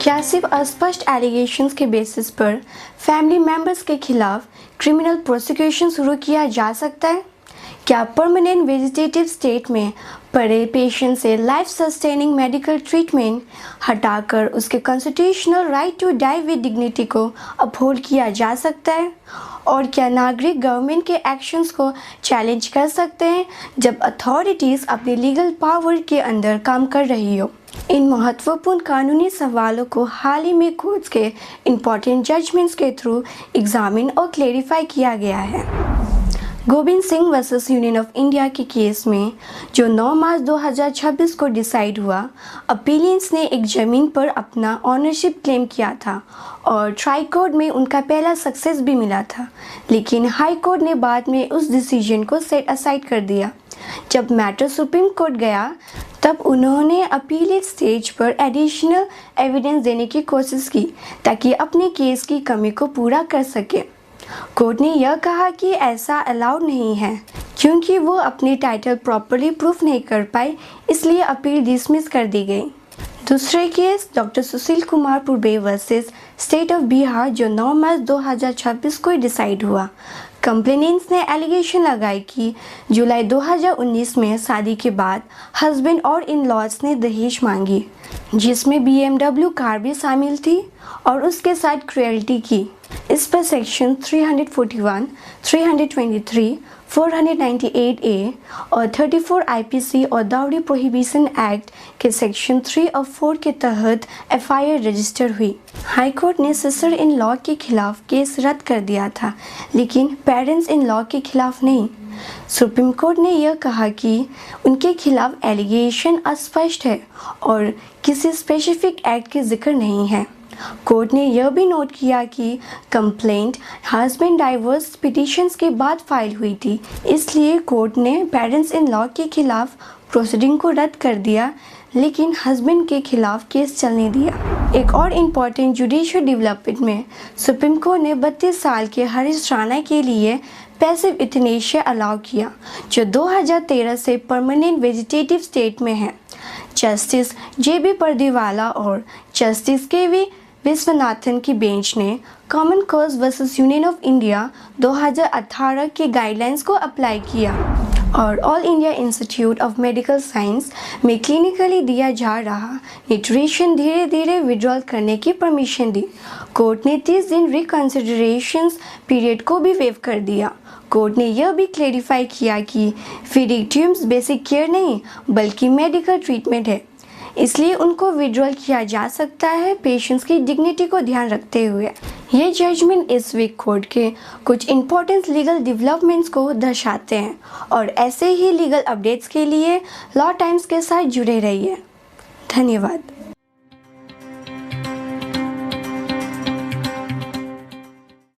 क्या सिर्फ अस्पष्ट एलिगेशंस के बेसिस पर फैमिली मेंबर्स के खिलाफ क्रिमिनल प्रोसिक्यूशन शुरू किया जा सकता है? क्या परमानेंट वेजिटेटिव स्टेट में पड़े पेशेंट से लाइफ सस्टेनिंग मेडिकल ट्रीटमेंट हटाकर उसके constitutional right to die with dignity को अपहोल्ड किया जा सकता है? और क्या नागरिक गवर्नमेंट के एक्शंस को चैलेंज कर सकते हैं जब अथॉरिटीज़ अपने लीगल पावर के अंदर काम कर रही हो? इन महत्वपूर्ण कानूनी सवालों को हाल ही में कोर्ट्स के इम्पॉर्टेंट जजमेंट्स के थ्रू एग्जामिन और क्लेरिफाई किया गया है। Govind Singh versus union of India के केस में जो 9 मार्च 2026 को डिसाइड हुआ, अपीलियंट्स ने एक ज़मीन पर अपना ऑनरशिप क्लेम किया था और ट्राई कोर्ट में उनका पहला सक्सेस भी मिला था, लेकिन हाई कोर्ट ने बाद में उस डिसीजन को सेट असाइड कर दिया। जब मैटर सुप्रीम कोर्ट गया तब उन्होंने अपीलेट स्टेज पर एडिशनल एविडेंस देने की कोशिश की ताकि अपने केस की कमी को पूरा कर सके। कोर्ट ने यह कहा कि ऐसा अलाउड नहीं है क्योंकि वो अपने टाइटल प्रॉपर्ली प्रूफ नहीं कर पाए, इसलिए अपील डिसमिस कर दी गई। दूसरे case doctor Sushil Kumar Purve versus state of Bihar जो 9 मार्च 2026 को डिसाइड हुआ। कंप्लेनेंट्स ने एलिगेशन लगाई कि जुलाई 2019 में शादी के बाद हस्बैंड और इन लॉज ने दहेज मांगी, जिसमें BMW कार भी शामिल थी और उसके साथ क्रुएल्टी की। इस पर सेक्शन 341, 323, 498A और 34 IPC और डाउरी प्रोहिबिशन एक्ट के सेक्शन 3 और 4 के तहत FIR रजिस्टर हुई। हाई कोर्ट ने सिस्टर इन लॉ के खिलाफ केस रद्द कर दिया था, लेकिन पेरेंट्स इन लॉ के खिलाफ नहीं। सुप्रीम कोर्ट ने यह कहा कि उनके खिलाफ एलिगेशन अस्पष्ट है और किसी स्पेसिफिक एक्ट के जिक्र नहीं है। कोर्ट ने यह भी नोट किया कि कंप्लेंट हस्बैंड डाइवोर्स पिटीशंस के बाद फाइल हुई थी, इसलिए कोर्ट ने पेरेंट्स इन लॉ के खिलाफ प्रोसीडिंग को रद्द कर दिया, लेकिन हस्बैंड के खिलाफ केस चलने दिया। एक और इम्पॉर्टेंट जुडिशियल डेवलपमेंट में सुप्रीम कोर्ट ने 32 साल के हरीश राणा के लिए पैसिव यूथनेशिया अलाउ किया, जो 2013 से परमानेंट वेजिटेटिव स्टेट में है। जस्टिस JB पर्दीवाला और जस्टिस KV विश्वनाथन की बेंच ने common cause versus union of India 2018 के गाइडलाइंस को अप्लाई किया और all India institute of medical science में क्लिनिकली दिया जा रहा न्यूट्रिशन धीरे धीरे विड्रॉल करने की परमिशन दी। कोर्ट ने 30 दिन रिकन्सिडरेशंस पीरियड को भी वेव कर दिया। कोर्ट ने यह भी क्लेरिफाई किया कि फीडिंग ट्यूब्स बेसिक केयर नहीं बल्कि मेडिकल ट्रीटमेंट है, इसलिए उनको विड्रॉल किया जा सकता है पेशेंट्स की डिग्निटी को ध्यान रखते हुए। ये जजमेंट इस वीक कोर्ट के कुछ इंपॉर्टेंट लीगल डेवलपमेंट्स को दर्शाते हैं और ऐसे ही लीगल अपडेट्स के लिए लॉ टाइम्स के साथ जुड़े रहिए। धन्यवाद।